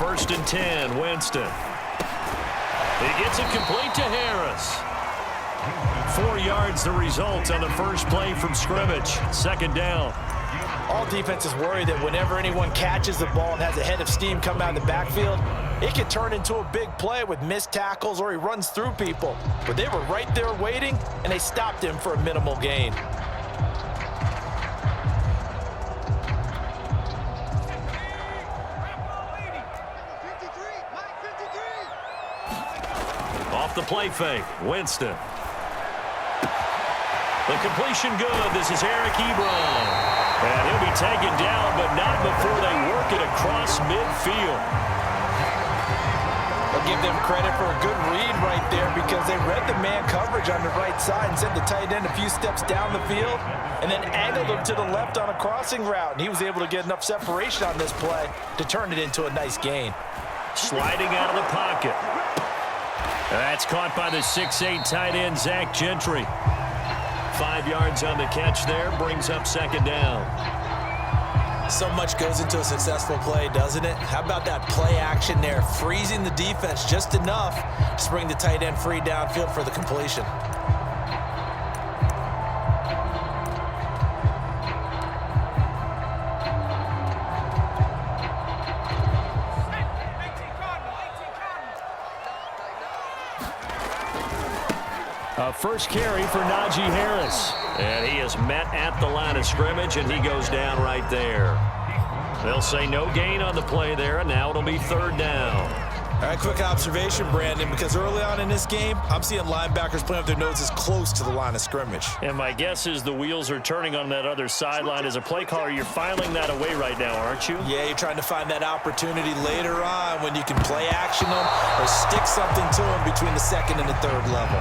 first and 10, Winston. He gets it complete to Harris. 4 yards the result on the first play from scrimmage. Second down. All defenses worry that whenever anyone catches the ball and has a head of steam coming out of the backfield, it can turn into a big play with missed tackles or he runs through people. But they were right there waiting, and they stopped him for a minimal gain. Off the play fake, Winston. The completion good. This is Eric Ebron. And he'll be taken down, but not before they work it across midfield. I'll give them credit for a good read right there because they read the man coverage on the right side and sent the tight end a few steps down the field and then angled him to the left on a crossing route. And he was able to get enough separation on this play to turn it into a nice gain. Sliding out of the pocket. That's caught by the 6'8" tight end, Zach Gentry. 5 yards on the catch there, brings up second down. So much goes into a successful play, doesn't it? How about that play action there, freezing the defense just enough to bring the tight end free downfield for the completion. First carry for Najee Harris. And he is met at the line of scrimmage, and he goes down right there. They'll say no gain on the play there, and now it'll be third down. All right, quick observation, Brandon, because early on in this game, I'm seeing linebackers playing with their noses close to the line of scrimmage. And my guess is the wheels are turning on that other sideline. As a play caller, you're filing that away right now, aren't you? Yeah, you're trying to find that opportunity later on when you can play action them or stick something to them between the second and the third level.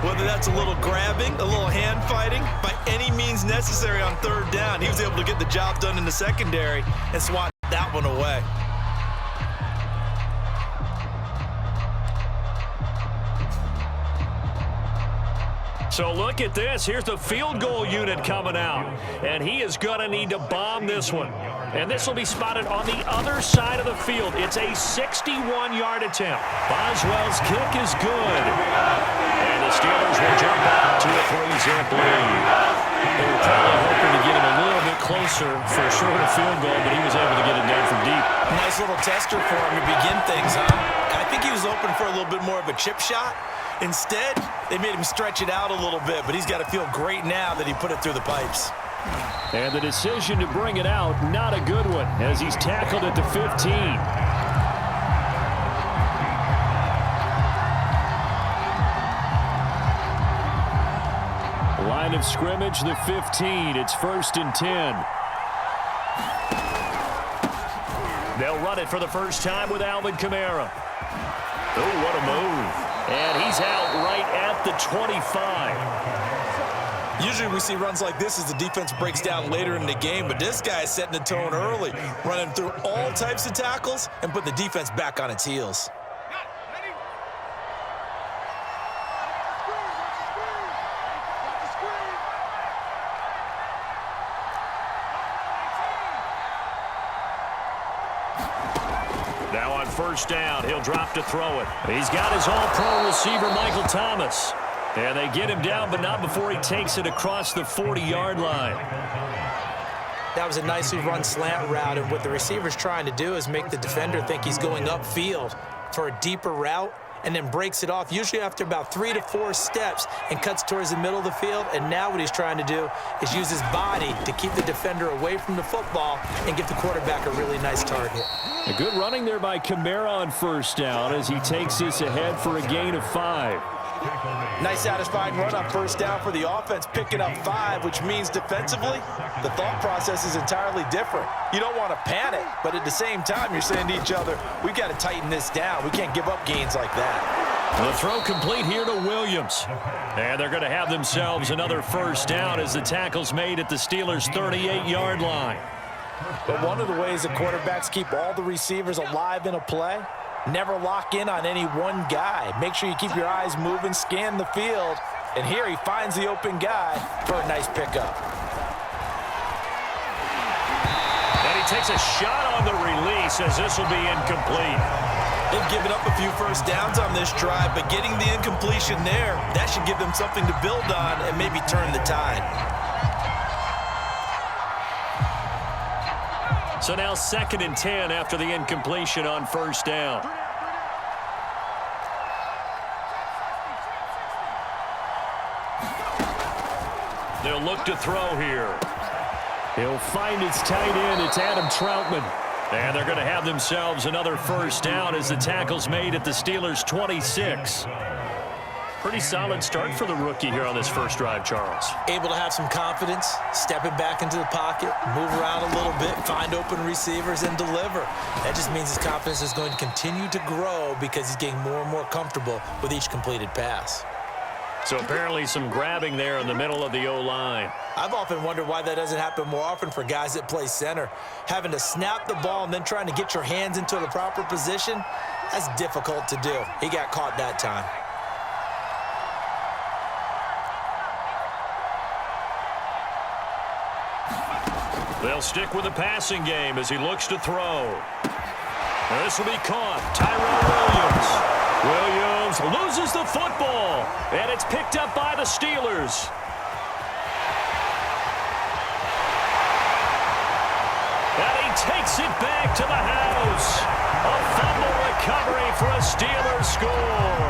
Whether that's a little grabbing, a little hand fighting, by any means necessary on third down, he was able to get the job done in the secondary and swat that one away. So look at this. Here's the field goal unit coming out. And he is going to need to bomb this one. And this will be spotted on the other side of the field. It's a 61-yard attempt. Boswell's kick is good. And the Steelers will jump out to a 3-zip lead. They were probably hoping to get him a little bit closer for a shorter field goal, but he was able to get it down from deep. Nice little tester for him to begin things, huh? I think he was open for a little bit more of a chip shot. Instead, they made him stretch it out a little bit, but he's got to feel great now that he put it through the pipes. And the decision to bring it out, not a good one, as he's tackled at the 15. Line of scrimmage, the 15. It's first and 10. They'll run it for the first time with Alvin Kamara. Oh, what a move. And he's out right at the 25. Usually we see runs like this as the defense breaks down later in the game, but this guy is setting the tone early, running through all types of tackles and put the defense back on its heels. Now on first down, he'll drop to throw it. He's got his all-pro receiver, Michael Thomas. And they get him down, but not before he takes it across the 40-yard line. That was a nicely run slant route, and what the receiver's trying to do is make the defender think he's going upfield for a deeper route, and then breaks it off, usually after about 3 to 4 steps, and cuts towards the middle of the field. And now what he's trying to do is use his body to keep the defender away from the football and give the quarterback a really nice target. A good running there by Kamara on first down as he takes this ahead for a gain of 5. Nice satisfying run on first down for the offense, picking up 5, which means defensively, the thought process is entirely different. You don't want to panic, but at the same time, you're saying to each other, we've got to tighten this down. We can't give up gains like that. The throw complete here to Williams. And they're going to have themselves another first down as the tackle's made at the Steelers' 38-yard line. But one of the ways that quarterbacks keep all the receivers alive in a play, never lock in on any one guy. Make sure you keep your eyes moving, scan the field, and here he finds the open guy for a nice pickup. And he takes a shot on the release as this will be incomplete. They've given up a few first downs on this drive, but getting the incompletion there, that should give them something to build on and maybe turn the tide. So now 2nd and 10 after the incompletion on first down. They'll look to throw here. He'll find his tight end. It's Adam Troutman. And they're going to have themselves another first down as the tackle's made at the Steelers' 26. Pretty solid start for the rookie here on this first drive, Charles. Able to have some confidence, stepping back into the pocket, move around a little bit, find open receivers, and deliver. That just means his confidence is going to continue to grow because he's getting more and more comfortable with each completed pass. So apparently some grabbing there in the middle of the O-line. I've often wondered why that doesn't happen more often for guys that play center. Having to snap the ball and then trying to get your hands into the proper position, that's difficult to do. He got caught that time. They'll stick with the passing game as he looks to throw. Now this will be caught. Tyrell Williams loses the football, and it's picked up by the Steelers. And he takes it back to the house. A fumble recovery for a Steelers score.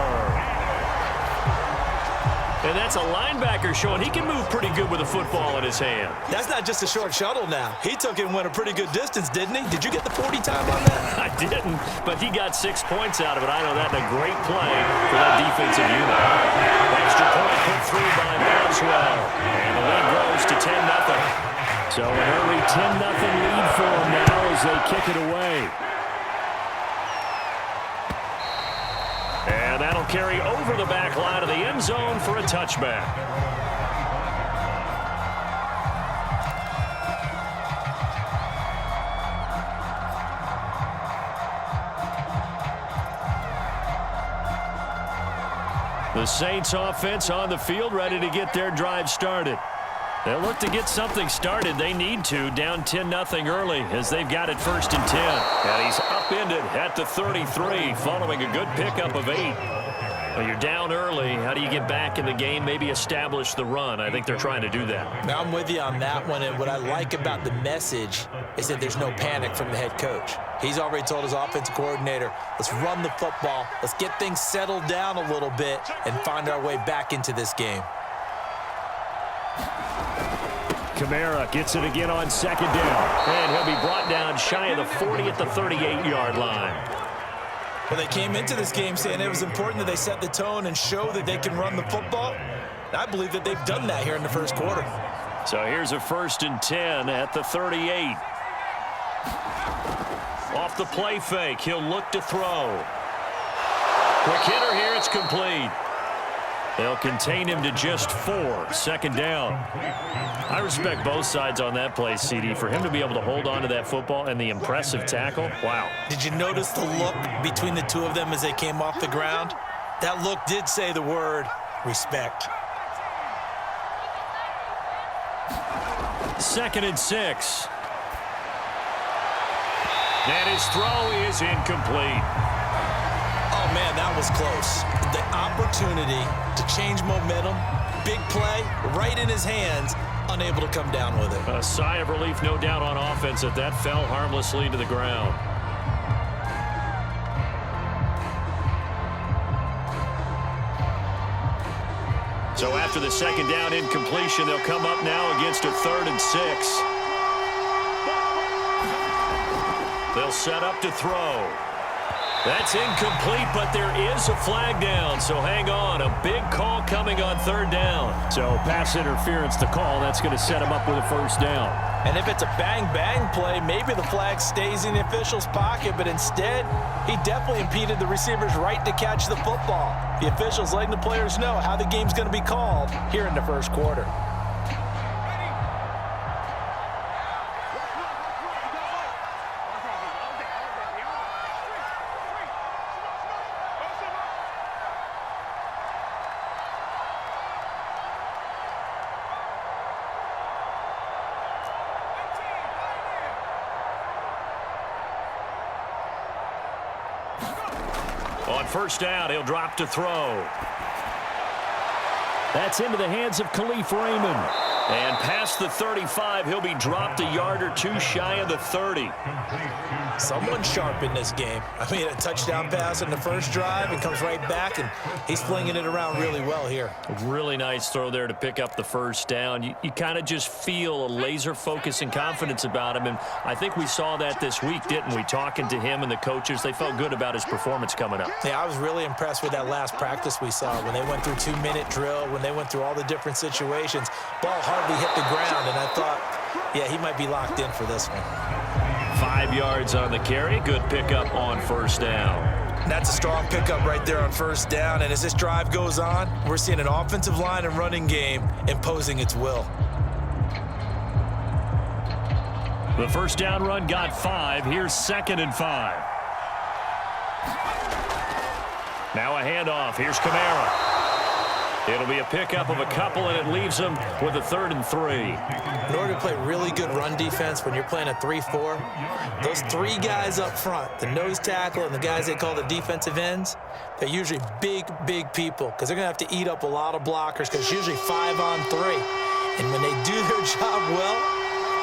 And that's a linebacker showing he can move pretty good with a football in his hand. That's not just a short shuttle now. He took it and went a pretty good distance, didn't he? Did you get the 40 time on that? I didn't, but he got 6 points out of it. I know that in a great play for that defensive unit. Extra point put through by Boswell. And the lead grows to 10-0. So an early 10-0 lead for them now as they kick it away. And that'll carry over the back line of the end zone for a touchback. The Saints offense on the field ready to get their drive started. They'll look to get something started. They need to, down 10-0 early as they've got it 1st and 10. And he's upended at the 33 following a good pickup of 8. Well, you're down early. How do you get back in the game, maybe establish the run? I think they're trying to do that. Now, I'm with you on that one, and what I like about the message is that there's no panic from the head coach. He's already told his offensive coordinator, let's run the football, let's get things settled down a little bit and find our way back into this game. Kamara gets it again on 2nd down. And he'll be brought down shy of the 40 at the 38-yard line. Well, they came into this game saying it was important that they set the tone and show that they can run the football. And I believe that they've done that here in the first quarter. So here's a 1st and 10 at the 38. Off the play fake, he'll look to throw. Quick hitter here, it's complete. They'll contain him to just 4, 2nd down. I respect both sides on that play, CD. For him to be able to hold on to that football and the impressive tackle, wow. Did you notice the look between the two of them as they came off the ground? That look did say the word respect. 2nd and 6. And his throw is incomplete. Oh, man, that was close. The opportunity to change momentum, big play, right in his hands, unable to come down with it. A sigh of relief, no doubt, on offense that fell harmlessly to the ground. So after the 2nd down incompletion, they'll come up now against a 3rd and 6. They'll set up to throw. That's incomplete, but there is a flag down, so hang on. A big call coming on 3rd down. So pass interference, the call. That's going to set him up with a 1st down. And if it's a bang-bang play, maybe the flag stays in the official's pocket, but instead, he definitely impeded the receiver's right to catch the football. The officials letting the players know how the game's going to be called here in the first quarter. On first down, he'll drop to throw. That's into the hands of Khalif Raymond. And past the 35, he'll be dropped a yard or two shy of the 30. Someone sharp in this game. I mean, a touchdown pass in the first drive and comes right back, and he's flinging it around really well here. A really nice throw there to pick up the first down. You kind of just feel a laser focus and confidence about him, and I think we saw that this week, didn't we? Talking to him and the coaches, they felt good about his performance coming up. Yeah, I was really impressed with that last practice we saw when they went through 2-minute drill, when they went through all the different situations. Ball hardly hit the ground, and I thought, yeah, he might be locked in for this one. 5 yards on the carry. Good pickup on first down. That's a strong pickup right there on first down, and as this drive goes on, we're seeing an offensive line and running game imposing its will. The first down run got 5. Here's 2nd and 5. Now a handoff. Here's Kamara. It'll be a pickup of a couple, and it leaves them with a 3rd and 3. In order to play really good run defense when you're playing a 3-4, those 3 guys up front, the nose tackle and the guys they call the defensive ends, they're usually big, big people because they're going to have to eat up a lot of blockers because it's usually 5 on 3. And when they do their job well,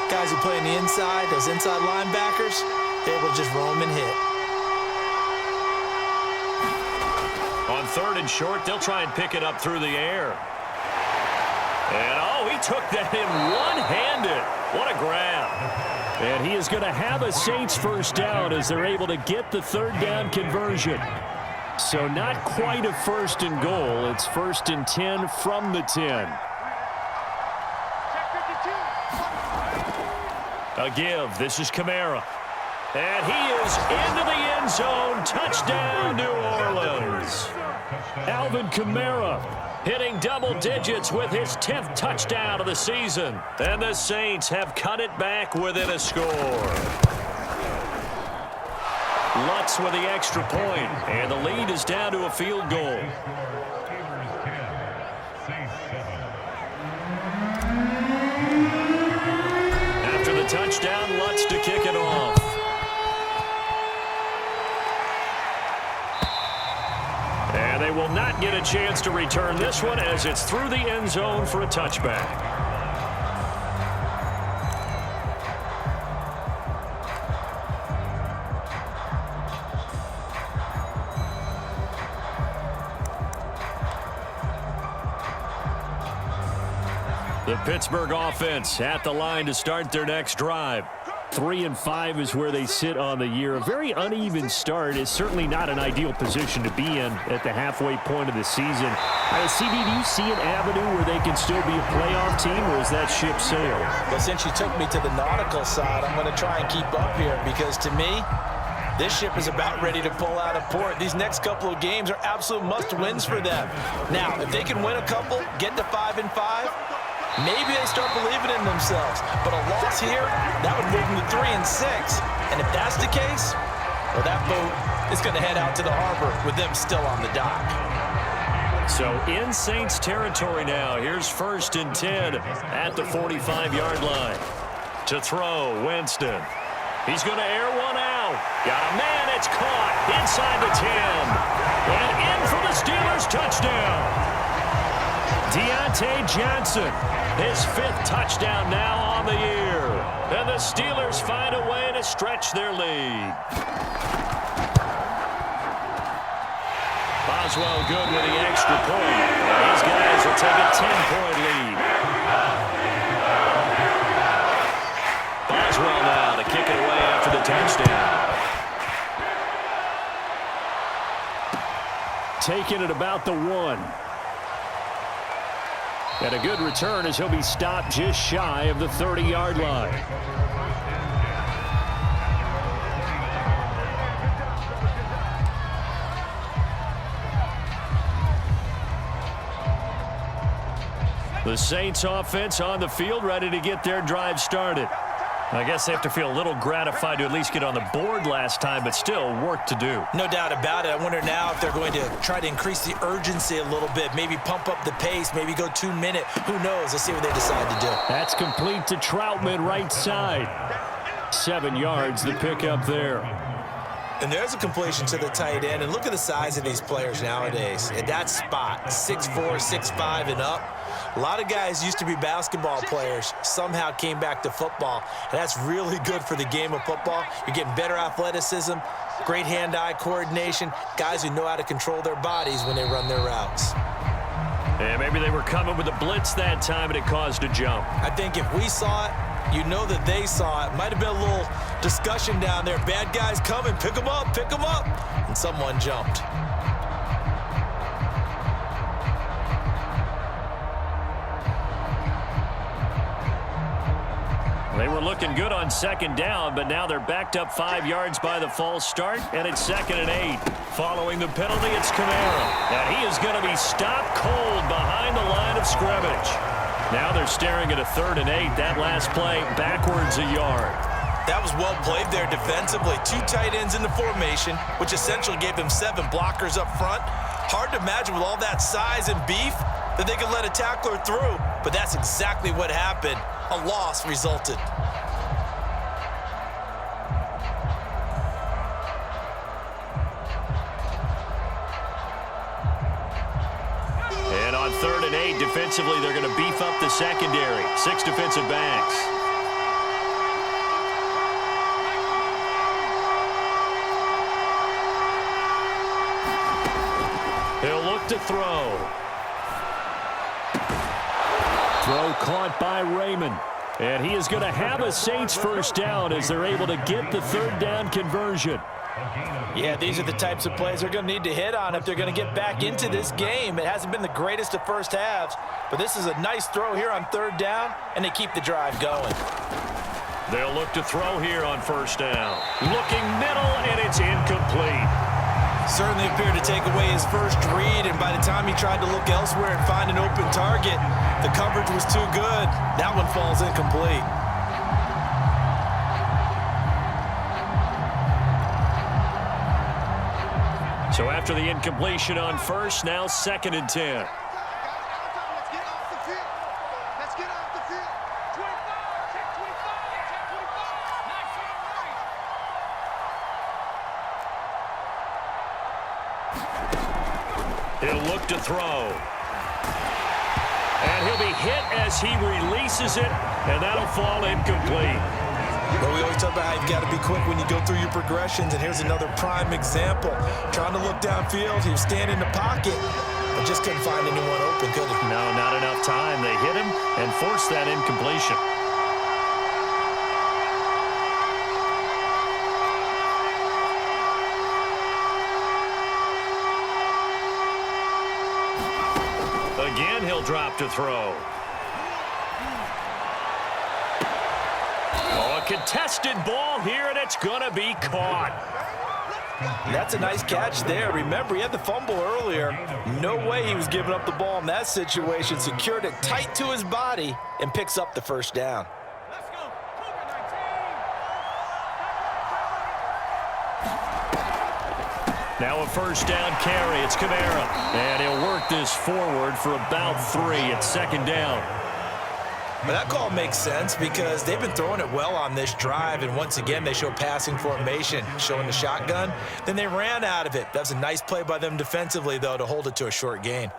guys who play on the inside, those inside linebackers, they're able to just roam and hit. On 3rd and short, they'll try and pick it up through the air. And, oh, he took that in one-handed. What a grab. And he is going to have a Saints first down as they're able to get the 3rd down conversion. So not quite a 1st and goal. It's 1st and 10 from the 10. A give. This is Kamara. And he is into the end zone. Touchdown, New Orleans. Alvin Kamara hitting double digits with his 10th touchdown of the season. And the Saints have cut it back within a score. Lutz with the extra point, and the lead is down to a field goal. After the touchdown, Lutz to kick it off. And they will not get a chance to return this one as it's through the end zone for a touchback. The Pittsburgh offense at the line to start their next drive. 3-5 is where they sit on the year. A very uneven start is certainly not an ideal position to be in at the halfway point of the season. CD, do you see an avenue where they can still be a playoff team, or is that ship sailed? Well, since you took me to the nautical side, I'm going to try and keep up here because to me, this ship is about ready to pull out of port. These next couple of games are absolute must-wins for them. Now, if they can win a couple, get to 5-5, maybe they start believing in themselves. But a loss here, that would move them to 3-6. And if that's the case, well, that boat is going to head out to the harbor with them still on the dock. So in Saints territory now. Here's 1st and 10 at the 45-yard line. To throw, Winston. He's going to air one out. Got a man, it's caught inside the 10. And in for the Steelers touchdown. Deontay Johnson, his 5th touchdown now on the year. And the Steelers find a way to stretch their lead. Boswell good with the extra point. These guys will take a 10-point lead. Boswell now to kick it away after the touchdown. Taking it about the 1. And a good return as he'll be stopped just shy of the 30-yard line. The Saints offense on the field, ready to get their drive started. I guess they have to feel a little gratified to at least get on the board last time, but still work to do. No doubt about it. I wonder now if they're going to try to increase the urgency a little bit, maybe pump up the pace, maybe go 2-minute. Who knows? Let's see what they decide to do. That's complete to Troutman, right side. 7 yards, the pickup there. And there's a completion to the tight end. And look at the size of these players nowadays. At that spot, 6'4", 6'5", and up. A lot of guys used to be basketball players, somehow came back to football. And that's really good for the game of football. You're getting better athleticism, great hand-eye coordination, guys who know how to control their bodies when they run their routes. And maybe they were coming with a blitz that time, and it caused a jump. I think if we saw it, you know that they saw it. Might have been a little discussion down there. Bad guys coming, pick them up, and someone jumped. They were looking good on second down, but now they're backed up 5 yards by the false start, and it's 2nd and 8. Following the penalty, it's Kamara, and he is going to be stopped cold behind the line of scrimmage. Now they're staring at a 3rd and 8. That last play backwards a yard. That was well played there defensively. 2 tight ends in the formation, which essentially gave them 7 blockers up front. Hard to imagine with all that size and beef that they could let a tackler through, but that's exactly what happened. A loss resulted. And on 3rd and 8, defensively, they're going to beef up the secondary. 6 defensive backs. He'll look to throw. Throw caught by Raymond. And he is going to have a Saints first down as they're able to get the 3rd down conversion. Yeah, these are the types of plays they're going to need to hit on if they're going to get back into this game. It hasn't been the greatest of first halves, but this is a nice throw here on 3rd down, and they keep the drive going. They'll look to throw here on 1st down. Looking middle, and it's incomplete. Certainly appeared to take away his first read, and by the time he tried to look elsewhere and find an open target, the coverage was too good. That one falls incomplete. So after the incompletion on 1st, now 2nd and 10. He'll look to throw. And he'll be hit as he releases it, and that'll fall incomplete. But we always talk about how you've got to be quick when you go through your progressions, and here's another prime example. Trying to look downfield, he was standing in the pocket, but just couldn't find anyone open, could he? No, not enough time. They hit him and forced that incompletion. Again, he'll drop to throw. Oh, a contested ball here, and it's going to be caught. That's a nice catch there. Remember, he had the fumble earlier. No way he was giving up the ball in that situation. Secured it tight to his body and picks up the 1st down. Now a 1st down carry. It's Kamara. And he'll work this forward for about 3. It's 2nd down. But that call makes sense because they've been throwing it well on this drive, and once again they show passing formation, showing the shotgun. Then they ran out of it. That was a nice play by them defensively, though, to hold it to a short gain.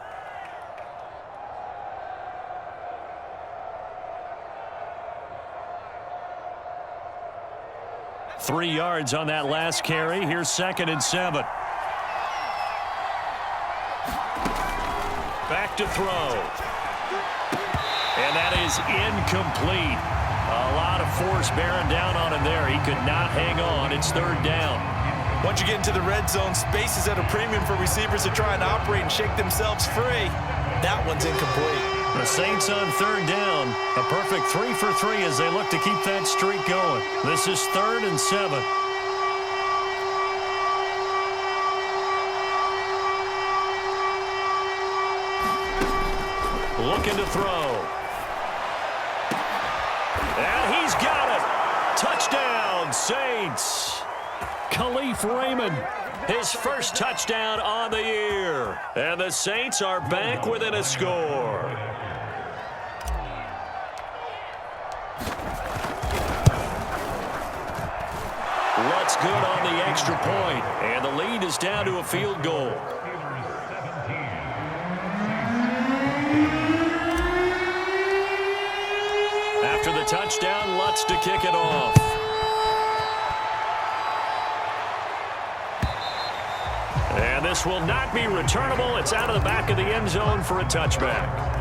Three yards on that last carry. Here's 2nd and 7. Back to throw. And that is incomplete. A lot of force bearing down on him there. He could not hang on. It's 3rd down. Once you get into the red zone, space is at a premium for receivers to try and operate and shake themselves free. That one's incomplete. The Saints on 3rd down. A perfect 3 for 3 as they look to keep that streak going. This is 3rd and 7. Looking to throw. And he's got it. Touchdown, Saints. Khalif Raymond, his first touchdown on the year. And the Saints are back within a score. Let's good on the extra point, and the lead is down to a field goal. After the touchdown, Lutz to kick it off. And this will not be returnable. It's out of the back of the end zone for a touchback.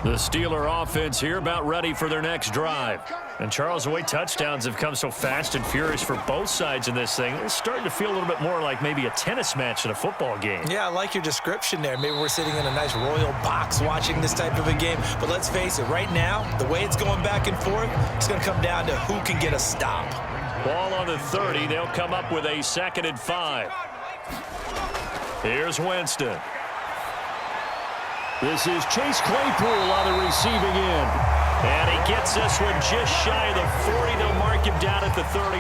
The Steeler offense here about ready for their next drive. And Charles, the way touchdowns have come so fast and furious for both sides in this thing, it's starting to feel a little bit more like maybe a tennis match in a football game. Yeah, I like your description there. Maybe we're sitting in a nice royal box watching this type of a game. But let's face it, right now, the way it's going back and forth, it's going to come down to who can get a stop. Ball on the 30. They'll come up with a 2nd and 5. Here's Winston. This is Chase Claypool on the receiving end. And he gets this one just shy of the 40. They'll mark him down at the 39.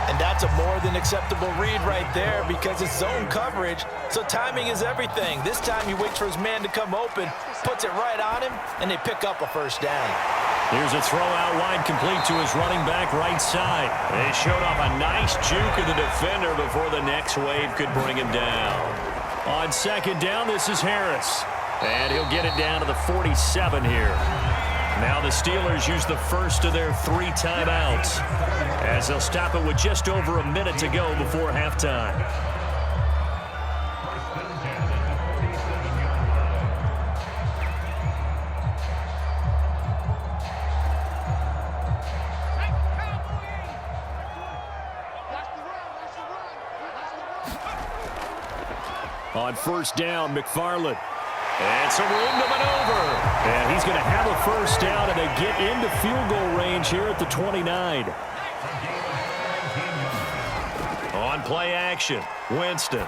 And that's a more than acceptable read right there because it's zone coverage, so timing is everything. This time he waits for his man to come open, puts it right on him, and they pick up a first down. Here's a throw out wide complete to his running back right side. They showed off a nice juke of the defender before the next wave could bring him down. On 2nd down, this is Harris. And he'll get it down to the 47 here. Now the Steelers use the first of their 3 timeouts as they'll stop it with just over a minute to go before halftime. On 1st down, McFarland. And some room to maneuver. And he's going to have a first down, and they get into field goal range here at the 29. On play action, Winston.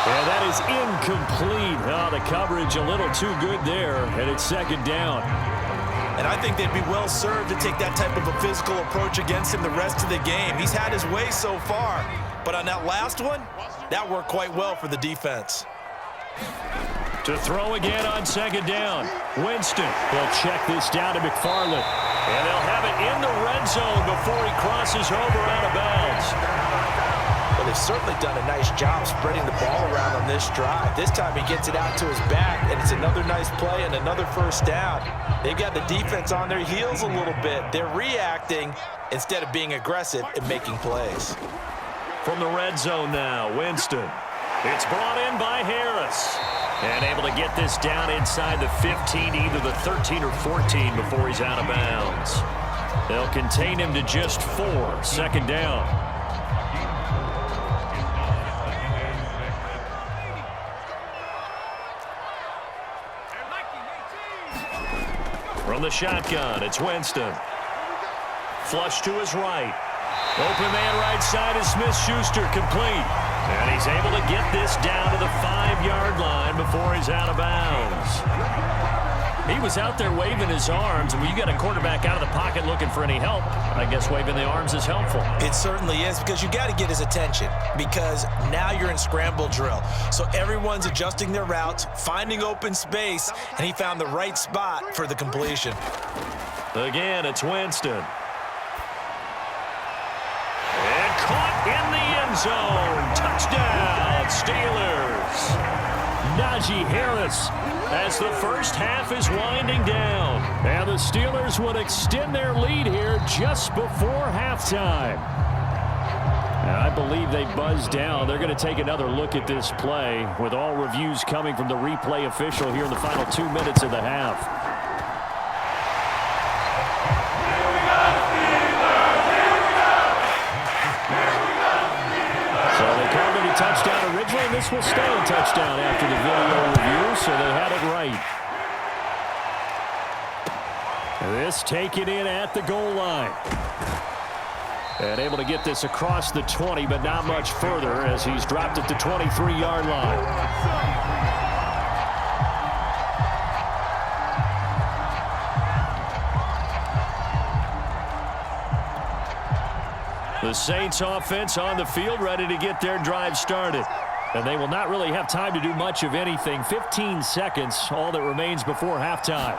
And that is incomplete. Oh, the coverage a little too good there, and it's 2nd down. And I think they'd be well served to take that type of a physical approach against him the rest of the game. He's had his way so far. But on that last one, that worked quite well for the defense. To throw again on 2nd down. Winston will check this down to McFarland. And they'll have it in the red zone before he crosses over out of bounds. Well, they've certainly done a nice job spreading the ball around on this drive. This time he gets it out to his back, and it's another nice play and another first down. They've got the defense on their heels a little bit. They're reacting instead of being aggressive and making plays. From the red zone now, Winston. It's brought in by Harris. And able to get this down inside the 15, either the 13 or 14 before he's out of bounds. They'll contain him to just 4, 2nd down. From the shotgun, it's Winston. Flush to his right. Open man right side is Smith-Schuster, complete. And he's able to get this down to the 5-yard line before he's out of bounds. He was out there waving his arms, and when you got a quarterback out of the pocket looking for any help, I guess waving the arms is helpful. It certainly is, because you got to get his attention, because now you're in scramble drill. So everyone's adjusting their routes, finding open space, and he found the right spot for the completion. Again, it's Winston. Caught in the end zone. Touchdown, Steelers. Najee Harris as the first half is winding down. And the Steelers would extend their lead here just before halftime. And I believe they buzzed down. They're going to take another look at this play with all reviews coming from the replay official here in the final 2 minutes of the half. Touchdown originally, and this will stay a touchdown after the video review, so they had it right. This taken in at the goal line. And able to get this across the 20, but not much further as he's dropped at the 23-yard line. The Saints offense on the field, ready to get their drive started. And they will not really have time to do much of anything. 15 seconds, all that remains before halftime.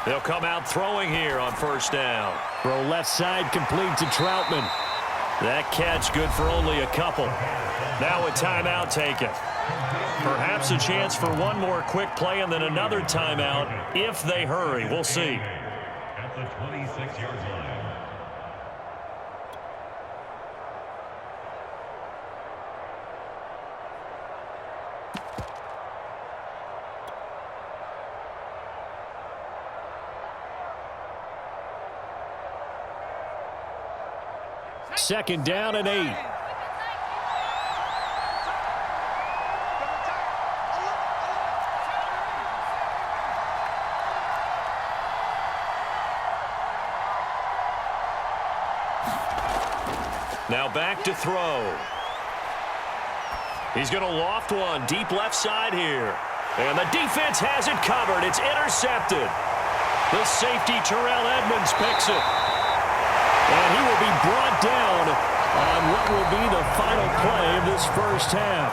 They'll come out throwing here on first down. Throw left side complete to Troutman. That catch good for only a couple. Now a timeout taken. Perhaps a chance for one more quick play and then another timeout if they hurry. We'll see. At the 26-yard line. Second down and 8. Now back to throw. He's going to loft one deep left side here. And the defense has it covered. It's intercepted. The safety, Terrell Edmonds, picks it. And he will be brought down on what will be the final play of this first half.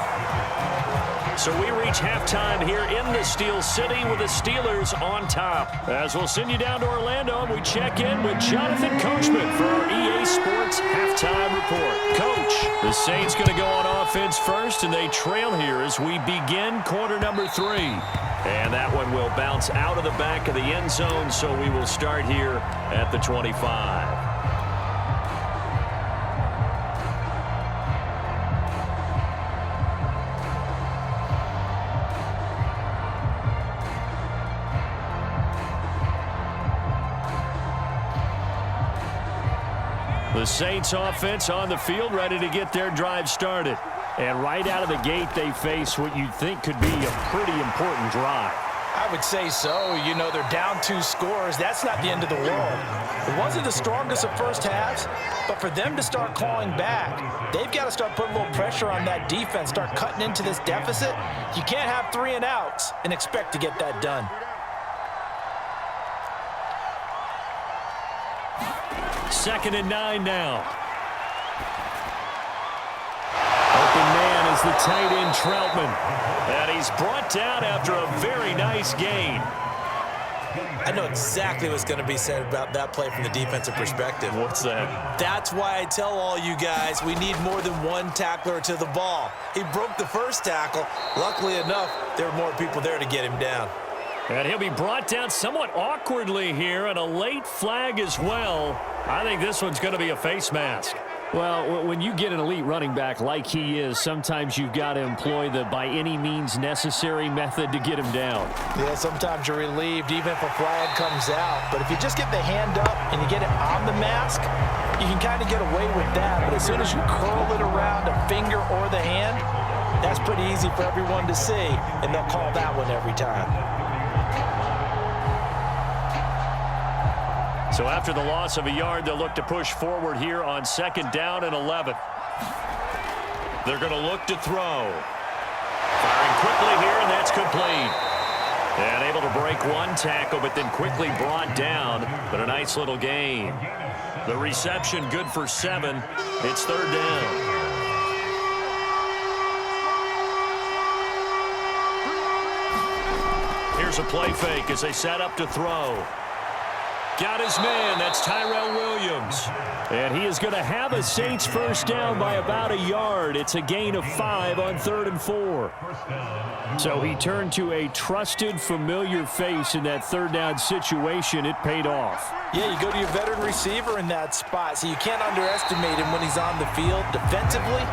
So we reach halftime here in the Steel City with the Steelers on top. As we'll send you down to Orlando, and we check in with Jonathan Coachman for our EA Sports Halftime Report. Coach, the Saints going to go on offense first, and they trail here as we begin quarter number 3. And that one will bounce out of the back of the end zone, so we will start here at the 25. The Saints offense on the field, ready to get their drive started. And right out of the gate, they face what you'd think could be a pretty important drive. I would say so. You know, they're down 2 scores. That's not the end of the world. It wasn't the strongest of first halves, but for them to start clawing back, they've got to start putting a little pressure on that defense, start cutting into this deficit. You can't have 3 and outs and expect to get that done. Second and 9 now. Open man is the tight end, Troutman. And he's brought down after a very nice gain. I know exactly what's going to be said about that play from the defensive perspective. What's that? That's why I tell all you guys we need more than one tackler to the ball. He broke the first tackle. Luckily enough, there were more people there to get him down. And he'll be brought down somewhat awkwardly here, and a late flag as well. I think this one's going to be a face mask. Well, when you get an elite running back like he is, sometimes you've got to employ the by any means necessary method to get him down. Yeah, sometimes you're relieved even if a flag comes out. But if you just get the hand up and you get it on the mask, you can kind of get away with that. But as soon as you curl it around a finger or the hand, that's pretty easy for everyone to see, and they'll call that one every time. So after the loss of a yard, they'll look to push forward here on second down and 11. They're going to look to throw. Firing quickly here, and that's complete. And able to break one tackle, but then quickly brought down. But a nice little gain. The reception good for 7. It's third down. Here's a play fake as they set up to throw. Got his man. That's Tyrell Williams. And he is going to have a Saints first down by about a yard. It's a gain of 5 on 3rd and 4. So he turned to a trusted, familiar face in that third down situation. It paid off. Yeah, you go to your veteran receiver in that spot, so you can't underestimate him when he's on the field. Defensively,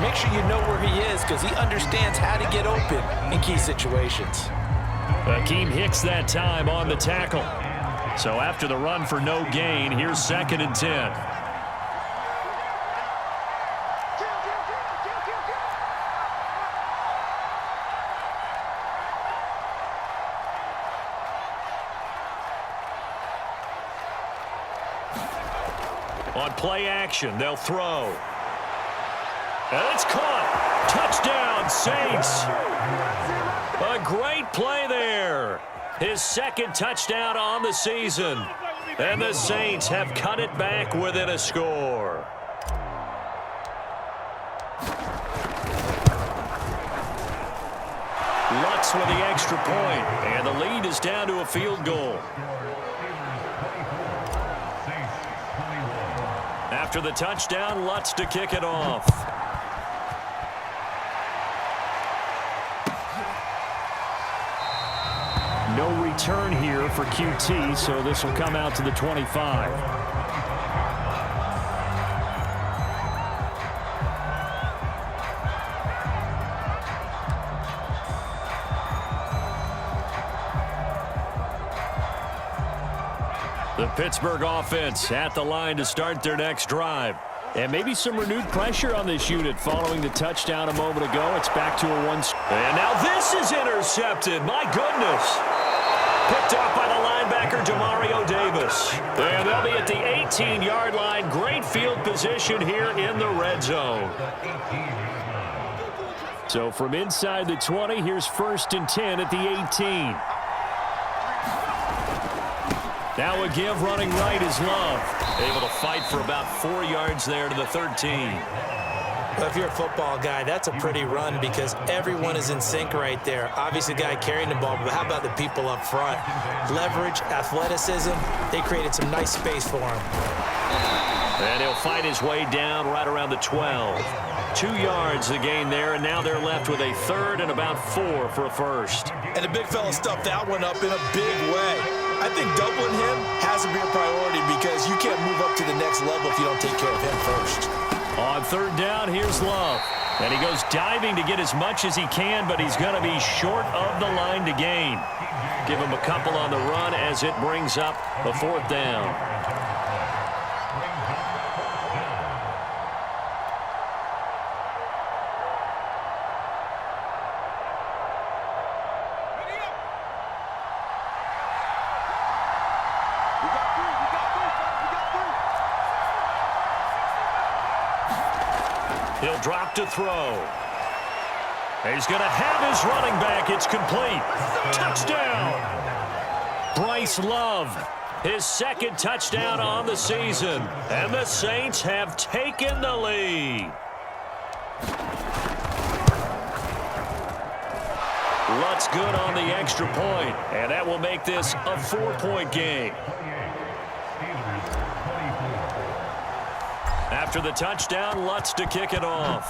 make sure you know where he is because he understands how to get open in key situations. Akeem Hicks that time on the tackle. So after the run for no gain, here's 2nd and 10. On play action, they'll throw. And it's caught. Touchdown, Saints. A great play there. His 2nd touchdown on the season. And the Saints have cut it back within a score. Lutz with the extra point, and the lead is down to a field goal. After the touchdown, Lutz to kick it off. No return here for QT, so this will come out to the 25. The Pittsburgh offense at the line to start their next drive. And maybe some renewed pressure on this unit following the touchdown a moment ago. It's back to a one. And now this is intercepted. My goodness. Picked off by the linebacker, Demario Davis. And they'll be at the 18-yard line. Great field position here in the red zone. So from inside the 20, here's 1st and 10 at the 18. Now a give running right is Love. Able to fight for about 4 yards there to the 13. Well, if you're a football guy, that's a pretty run because everyone is in sync right there. Obviously, the guy carrying the ball, but how about the people up front? Leverage, athleticism, they created some nice space for him. And he'll fight his way down right around the 12. 2 yards the gain there, and now they're left with a 3rd and about 4 for a first. And the big fella stuffed that one up in a big way. I think doubling him has to be a priority because you can't move up to the next level if you don't take care of him first. On 3rd down, here's Love. And he goes diving to get as much as he can, but he's going to be short of the line to gain. Give him a couple on the run as it brings up a 4th down. He'll drop to throw. He's going to have his running back. It's complete. Touchdown. Bryce Love, his 2nd touchdown on the season. And the Saints have taken the lead. Lutz good on the extra point, and that will make this a 4-point game. After the touchdown, Lutz to kick it off.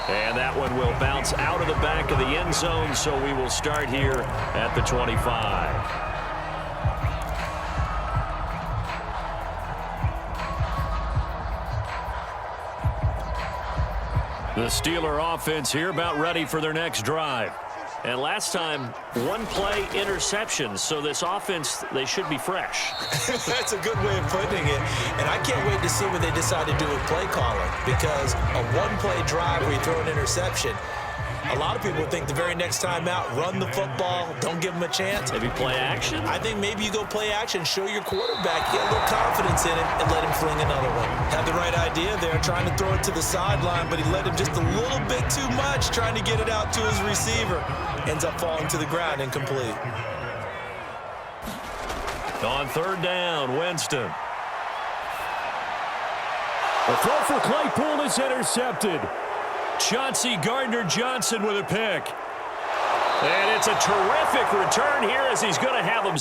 And that one will bounce out of the back of the end zone, so we will start here at the 25. The Steeler offense here about ready for their next drive. And last time, 1-play interception. So this offense, they should be fresh. That's a good way of putting it. And I can't wait to see what they decide to do with play calling because a 1-play drive where you throw an interception, a lot of people think the very next time out, run the football, don't give them a chance. Maybe play action? I think maybe you go play action, show your quarterback, get a little confidence in him, and let him fling another one. Had the right idea there, trying to throw it to the sideline, but he let him just a little bit too much, trying to get it out to his receiver. Ends up falling to the ground, incomplete. On 3rd down, Winston. The throw for Claypool is intercepted. Chauncey Gardner-Johnson with a pick. And it's a terrific return here as he's going to have him.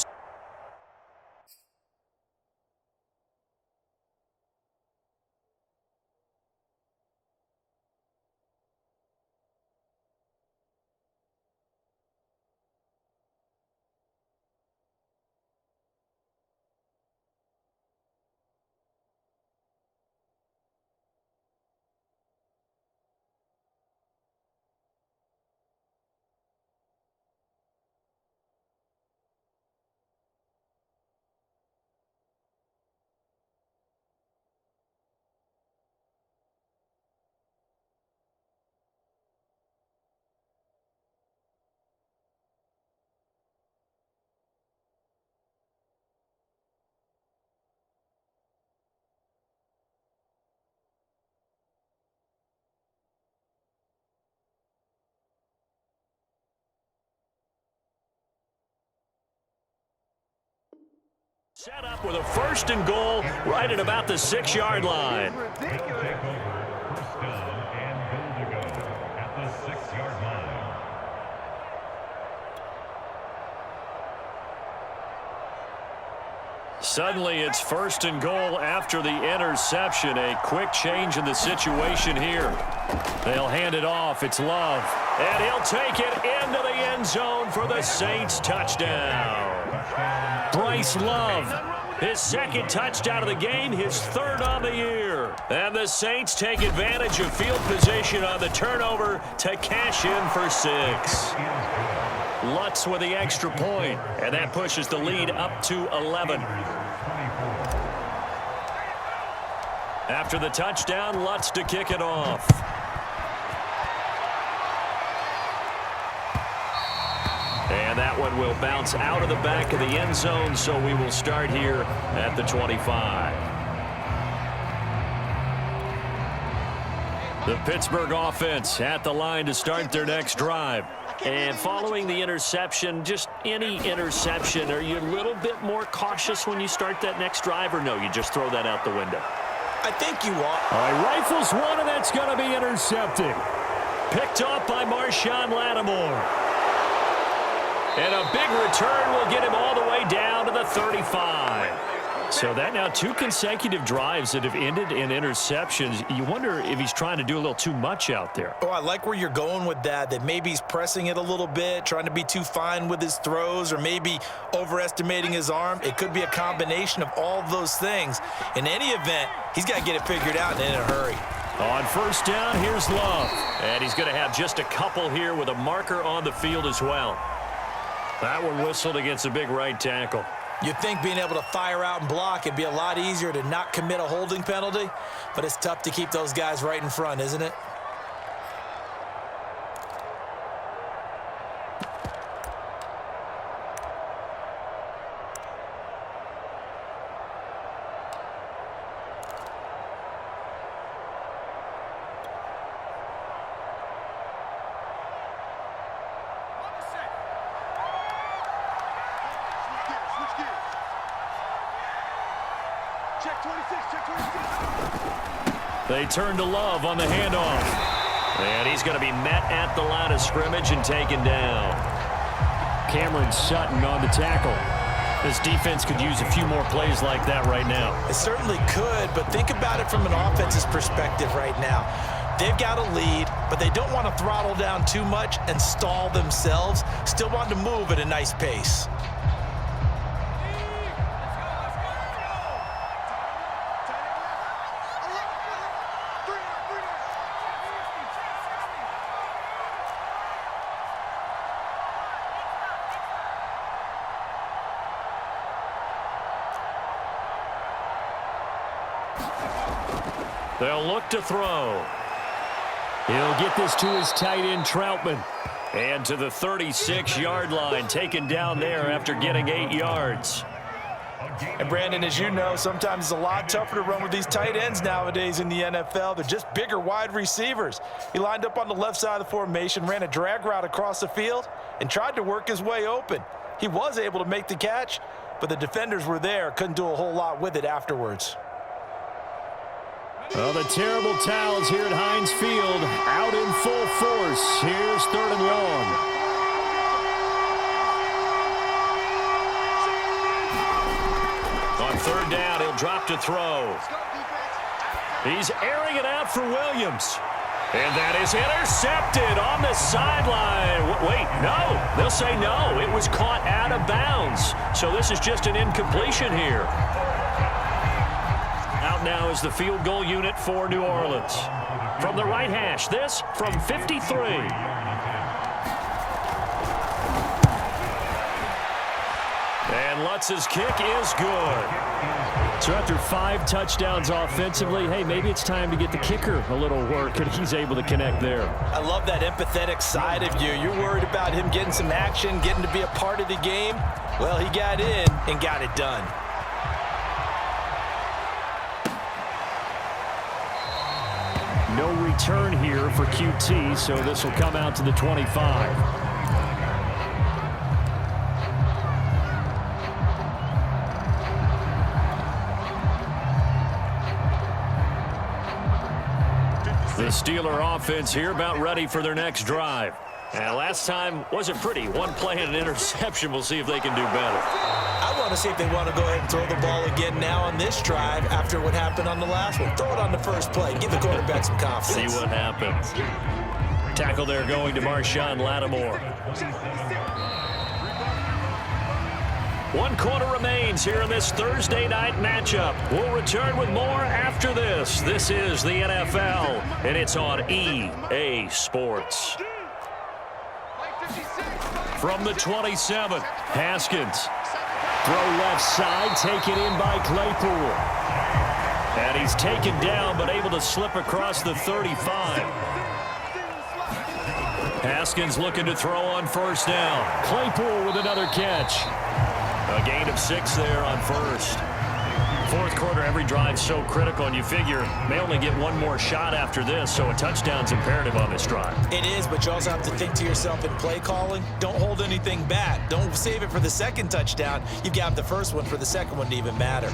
Set up with a 1st and goal right at about the 6-yard line. Suddenly it's 1st and goal after the interception. A quick change in the situation here. They'll hand it off. It's Love. And he'll take it into the end zone for the Saints touchdown. Bryce Love, his 2nd touchdown of the game, his 3rd on the year. And the Saints take advantage of field position on the turnover to cash in for 6. Lutz with the extra point, and that pushes the lead up to 11. After the touchdown, Lutz to kick it off. And that one will bounce out of the back of the end zone, so we will start here at the 25. The Pittsburgh offense at the line to start their next drive. And following the interception, just any interception, are you a little bit more cautious when you start that next drive, or no, you just throw that out the window? I think you are. All right, rifles one, and that's going to be intercepted. Picked off by Marshawn Lattimore. And a big return will get him all the way down to the 35. So that now 2 consecutive drives that have ended in interceptions. You wonder if he's trying to do a little too much out there. Oh, I like where you're going with that maybe he's pressing it a little bit, trying to be too fine with his throws, or maybe overestimating his arm. It could be a combination of all of those things. In any event, he's got to get it figured out and in a hurry. On 1st down, here's Love. And he's going to have just a couple here with a marker on the field as well. That one whistled against a big right tackle. You'd think being able to fire out and block, it'd be a lot easier to not commit a holding penalty, but it's tough to keep those guys right in front, isn't it? They turn to Love on the handoff. And he's going to be met at the line of scrimmage and taken down. Cameron Sutton on the tackle. This defense could use a few more plays like that right now. It certainly could, but think about it from an offense's perspective right now. They've got a lead, but they don't want to throttle down too much and stall themselves. Still want to move at a nice pace. They'll look to throw. He'll get this to his tight end, Troutman. And to the 36-yard line, taken down there after getting 8 yards. And Brandon, as you know, sometimes it's a lot tougher to run with these tight ends nowadays in the NFL. They're just bigger wide receivers. He lined up on the left side of the formation, ran a drag route across the field, and tried to work his way open. He was able to make the catch, but the defenders were there, couldn't do a whole lot with it afterwards. Well, the terrible towels here at Heinz Field out in full force. Here's 3rd and long. On 3rd down, he'll drop to throw. He's airing it out for Williams. And that is intercepted on the sideline. Wait, no. They'll say no. It was caught out of bounds. So this is just an incompletion here. Out now is the field goal unit for New Orleans. From the right hash, this from 53. And Lutz's kick is good. So after 5 touchdowns offensively, hey, maybe it's time to get the kicker a little work, and he's able to connect there. I love that empathetic side of you. You're worried about him getting some action, getting to be a part of the game. Well, he got in and got it done. No return here for QT, so this will come out to the 25. The Steeler offense here about ready for their next drive. And last time wasn't pretty. One play and an interception. We'll see if they can do better. I want to see if they want to go ahead and throw the ball again now on this drive after what happened on the last one. Throw it on the first play. Give the quarterback some confidence. See what happens. Tackle there going to Marshawn Lattimore. 1 quarter remains here in this Thursday night matchup. We'll return with more after this. This is the NFL, and it's on EA Sports. From the 27, Haskins. Throw left side, taken in by Claypool. And he's taken down, but able to slip across the 35. Haskins looking to throw on first down. Claypool with another catch. A gain of 6 there on first. Fourth quarter, every drive so critical, and you figure they only get one more shot after this, so a touchdown's imperative on this drive. It is, but you also have to think to yourself in play calling, don't hold anything back. Don't save it for the second touchdown. You've got the first one for the second one to even matter.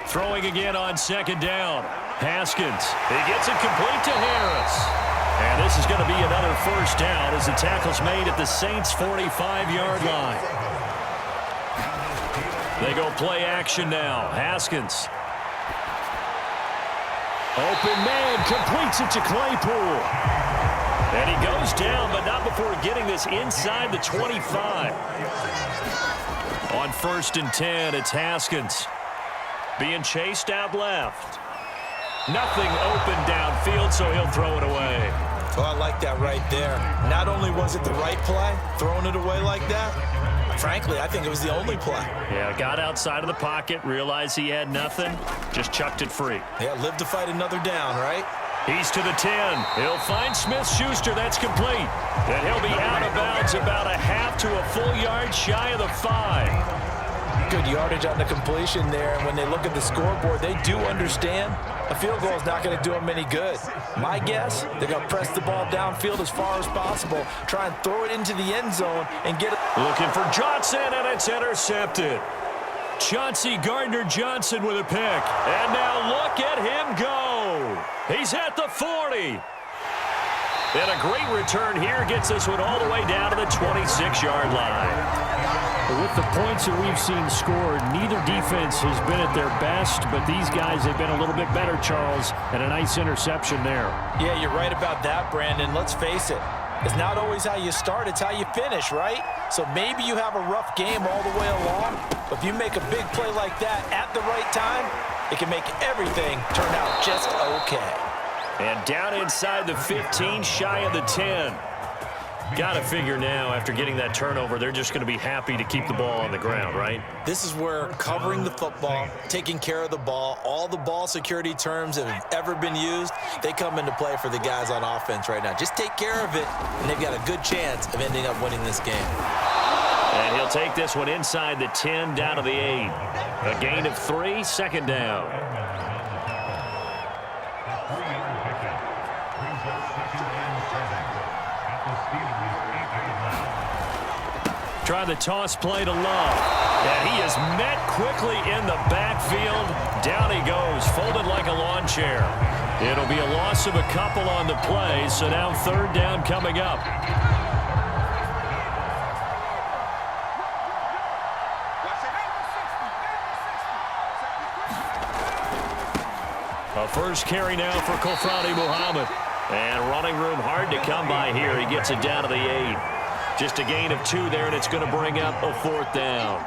Throwing again on second down. Haskins. He gets it complete to Harris. And this is going to be another first down as the tackle's made at the Saints' 45-yard line. They go play action now. Haskins. Open man, completes it to Claypool. And he goes down, but not before getting this inside the 25. On 1st and 10, it's Haskins. Being chased out left. Nothing open downfield, so he'll throw it away. Oh, I like that right there. Not only was it the right play, throwing it away like that, frankly, I think it was the only play. Yeah, got outside of the pocket, realized he had nothing, just chucked it free. Yeah, live to fight another down, right? He's to the 10. He'll find Smith-Schuster. That's complete. And he'll be out of bounds about a half to a full yard shy of the 5. Good yardage on the completion there, and when they look at the scoreboard, they do understand a field goal is not going to do them any good. My guess, they're going to press the ball downfield as far as possible, try and throw it into the end zone and get it. Looking for Johnson, and it's intercepted. Chauncey Gardner-Johnson with a pick. And now look at him go. He's at the 40. And a great return here gets this one all the way down to the 26-yard line. With the points that we've seen scored, neither defense has been at their best, but these guys have been a little bit better, Charles, and a nice interception there. Yeah, you're right about that, Brandon. Let's face it. It's not always how you start, it's how you finish, right? So maybe you have a rough game all the way along, but if you make a big play like that at the right time, it can make everything turn out just okay. And down inside the 15, shy of the 10. Got to figure now, after getting that turnover, they're just going to be happy to keep the ball on the ground, right? This is where covering the football, taking care of the ball, all the ball security terms that have ever been used, they come into play for the guys on offense right now. Just take care of it, and they've got a good chance of ending up winning this game. And he'll take this one inside the 10, down to the 8. A gain of 3, second down. Try the toss play to Love. And he is met quickly in the backfield. Down he goes, folded like a lawn chair. It'll be a loss of a couple on the play, so now third down coming up. A first carry now for Kofrani Muhammad. And running room hard to come by here. He gets it down to the 8. Just a gain of 2 there, and it's going to bring up a fourth down.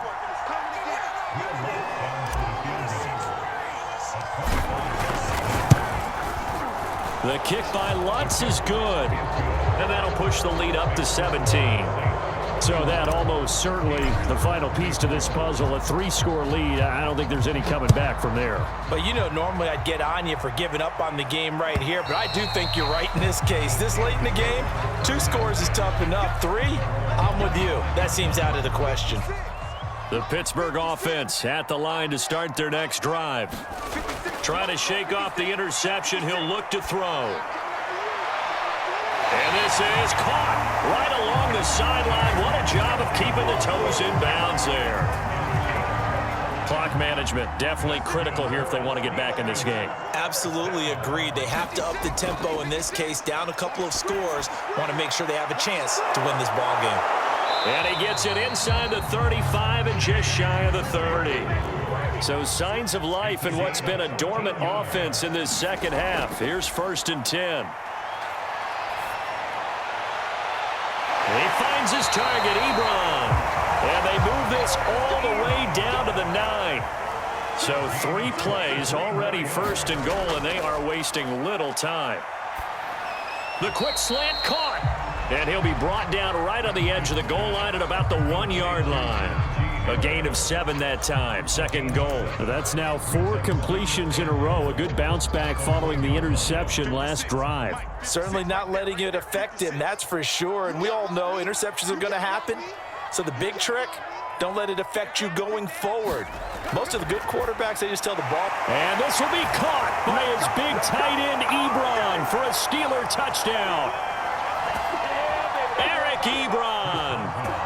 The kick by Lutz is good. And that'll push the lead up to 17. So that almost certainly the final piece to this puzzle, a 3-score lead. I don't think there's any coming back from there. But you know, normally I'd get on you for giving up on the game right here, but I do think you're right in this case. This late in the game, 2 scores is tough enough. 3, I'm with you. That seems out of the question. The Pittsburgh offense at the line to start their next drive. Trying to shake off the interception. He'll look to throw. And this is caught right along the sideline. What a job of keeping the toes in bounds there. Clock management, definitely critical here if they want to get back in this game. Absolutely agreed. They have to up the tempo in this case, down a couple of scores. Want to make sure they have a chance to win this ball game. And he gets it inside the 35 and just shy of the 30. So signs of life in what's been a dormant offense in this second half. Here's 1st and 10. He finds his target, Ebron. And they move this all the way down to the 9. So 3 plays, already 1st and goal, and they are wasting little time. The quick slant caught. And he'll be brought down right on the edge of the goal line at about the 1-yard line. A gain of 7 that time. 2nd goal. That's now 4 completions in a row. A good bounce back following the interception last drive. Certainly not letting it affect him, that's for sure. And we all know interceptions are going to happen. So the big trick, don't let it affect you going forward. Most of the good quarterbacks, they just tell the ball. And this will be caught by his big tight end, Ebron, for a Steeler touchdown. Eric Ebron,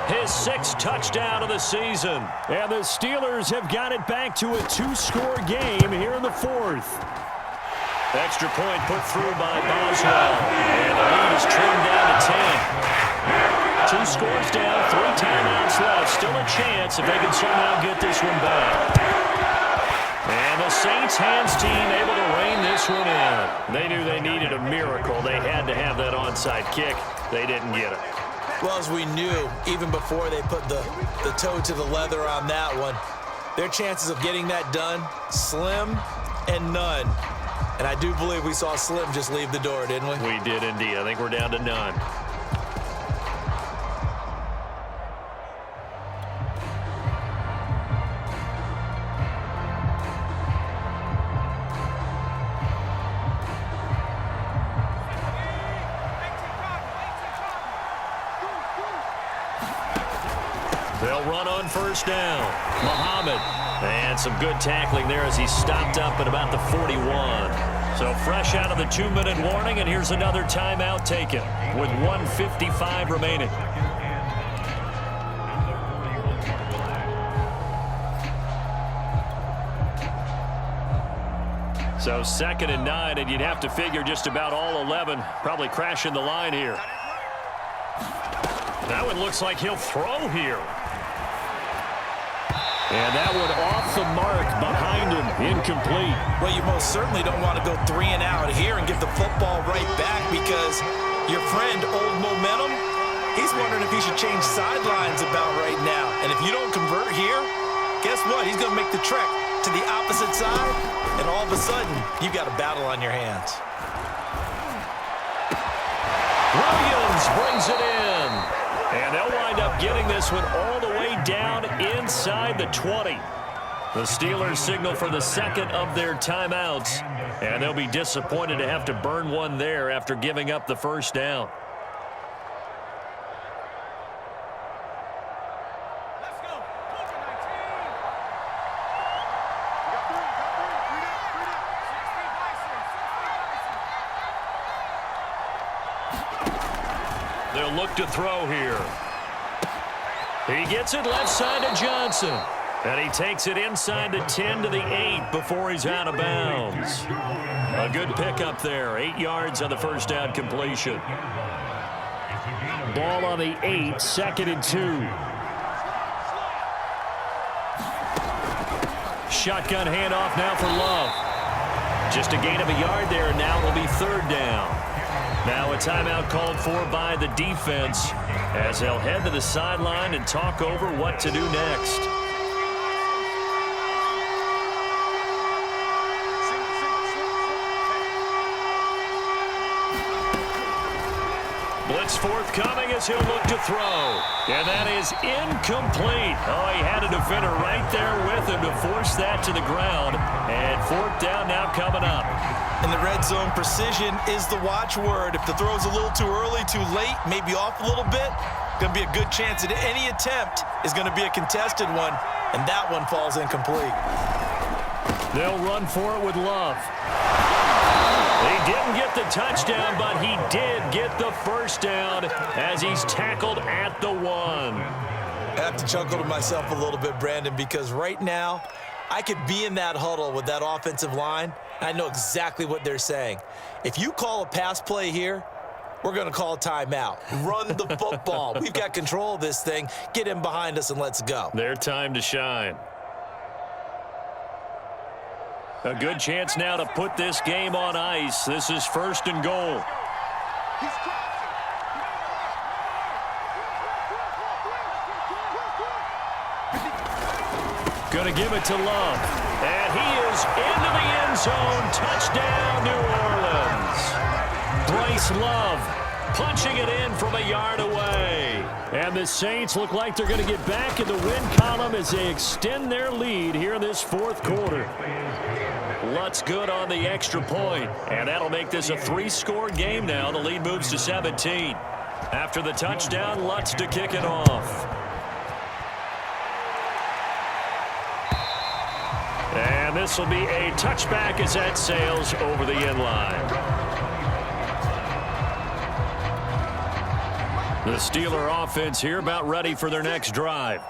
his 6th touchdown of the season. And the Steelers have got it back to a 2-score game here in the 4th. Extra point put through by Boswell. And the lead is trimmed down to 10. 2 scores down, 3 timeouts left. Still a chance if they can somehow get this one back. And the Saints hands team able to rein this one in. They knew they needed a miracle. They had to have that onside kick. They didn't get it. Well, as we knew, even before they put the toe to the leather on that one, their chances of getting that done, slim and none. And I do believe we saw Slim just leave the door, didn't we? We did indeed. I think we're down to none. They'll run on 1st down. Muhammad. And some good tackling there as he stopped up at about the 41. So fresh out of the 2-minute warning, and here's another timeout taken with 1:55 remaining. So 2nd and 9, and you'd have to figure just about all 11 probably crashing the line here. That one looks like he'll throw here. And that one off the mark behind him, incomplete. Well, you most certainly don't want to go 3 and out here and get the football right back because your friend, Old Momentum, he's wondering if he should change sidelines about right now. And if you don't convert here, guess what? He's going to make the trek to the opposite side, and all of a sudden, you got a battle on your hands. Williams brings it in. And they'll wind up getting this one all the way down inside the 20. The Steelers signal for the 2nd of their timeouts. And they'll be disappointed to have to burn one there after giving up the 1st down. They'll look to throw here. He gets it left side to Johnson. And he takes it inside the 10 to the 8 before he's out of bounds. A good pickup there. 8 yards on the 1st down completion. Ball on the 8, 2nd and 2. Shotgun handoff now for Love. Just a gain of a yard there, and now it'll be 3rd down. Now a timeout called for by the defense as they'll head to the sideline and talk over what to do next. Blitz forthcoming as he'll look to throw. And that is incomplete. Oh, he had a defender right there with him to force that to the ground. And 4th down now coming up. In the red zone, precision is the watchword. If the throw's a little too early, too late, maybe off a little bit, going to be a good chance that any attempt is going to be a contested one, and that one falls incomplete. They'll run for it with Love. He didn't get the touchdown, but he did get the 1st down as he's tackled at the 1. I have to chuckle to myself a little bit, Brandon, because right now, I could be in that huddle with that offensive line, and I know exactly what they're saying. If you call a pass play here, we're going to call a timeout. Run the football. We've got control of this thing. Get in behind us and let's go. Their time to shine. A good chance now to put this game on ice. This is 1st and goal. Going to give it to Love. And he is into the end zone. Touchdown, New Orleans. Bryce Love punching it in from a yard away. And the Saints look like they're going to get back in the win column as they extend their lead here in this 4th quarter. Lutz good on the extra point, and that'll make this a 3-score game now. The lead moves to 17. After the touchdown, Lutz to kick it off. And this will be a touchback as that sails over the end line. The Steeler offense here about ready for their next drive.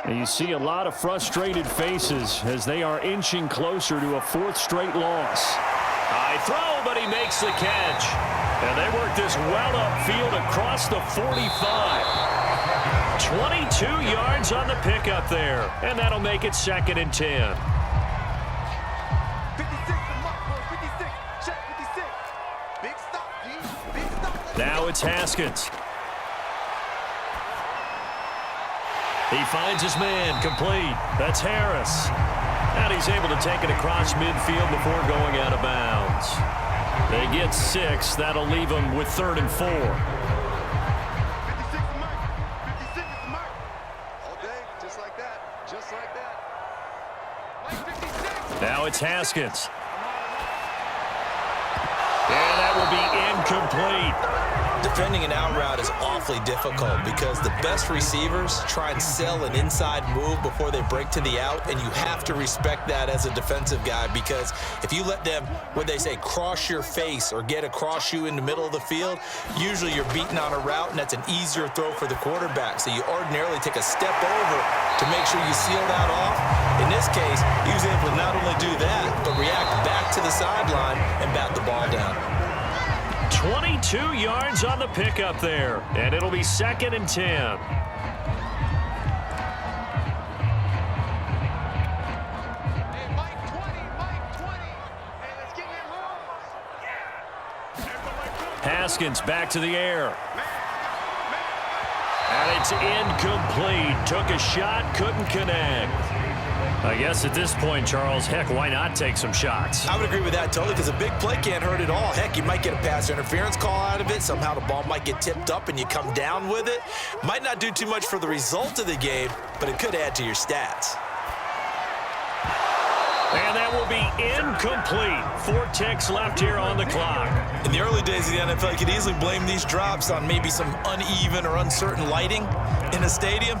And you see a lot of frustrated faces as they are inching closer to a 4th straight loss. High throw, but he makes the catch. And they work this well upfield across the 45. 22 yards on the pickup there. And that'll make it 2nd and 10. Now it's Haskins. He finds his man, complete. That's Harris. And he's able to take it across midfield before going out of bounds. They get 6. That'll leave them with 3rd and 4. 56 the mark. 56 is the mark. All day, just like that. Just like that. Like 56. Now it's Haskins. And that will be incomplete. Defending an out route is awfully difficult because the best receivers try and sell an inside move before they break to the out, and you have to respect that as a defensive guy, because if you let them, what they say, cross your face or get across you in the middle of the field, usually you're beaten on a route, and that's an easier throw for the quarterback. So you ordinarily take a step over to make sure you seal that off. In this case, he was able to not only do that, but react back to the sideline and bat the ball down. 22 yards on the pickup there, and it'll be 2nd and 10. Hey, Mike 20, Mike 20. Hey, let's get in room. Haskins back to the air. And it's incomplete. Took a shot, couldn't connect. I guess at this point, Charles, heck, why not take some shots? I would agree with that totally, because a big play can't hurt at all. Heck, you might get a pass interference call out of it. Somehow the ball might get tipped up and you come down with it. Might not do too much for the result of the game, but it could add to your stats. And that will be incomplete. 4 ticks left here on the clock. In the early days of the NFL, you could easily blame these drops on maybe some uneven or uncertain lighting in a stadium.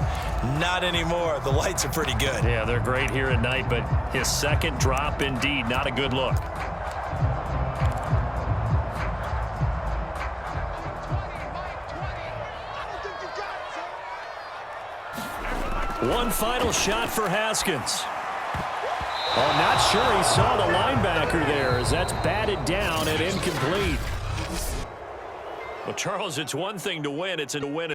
Not anymore. The lights are pretty good. Yeah, they're great here at night, but his 2nd drop, indeed, not a good look. One final shot for Haskins. Oh, not sure he saw the linebacker there as that's batted down and incomplete. Well, Charles, it's one thing to win. It's a win.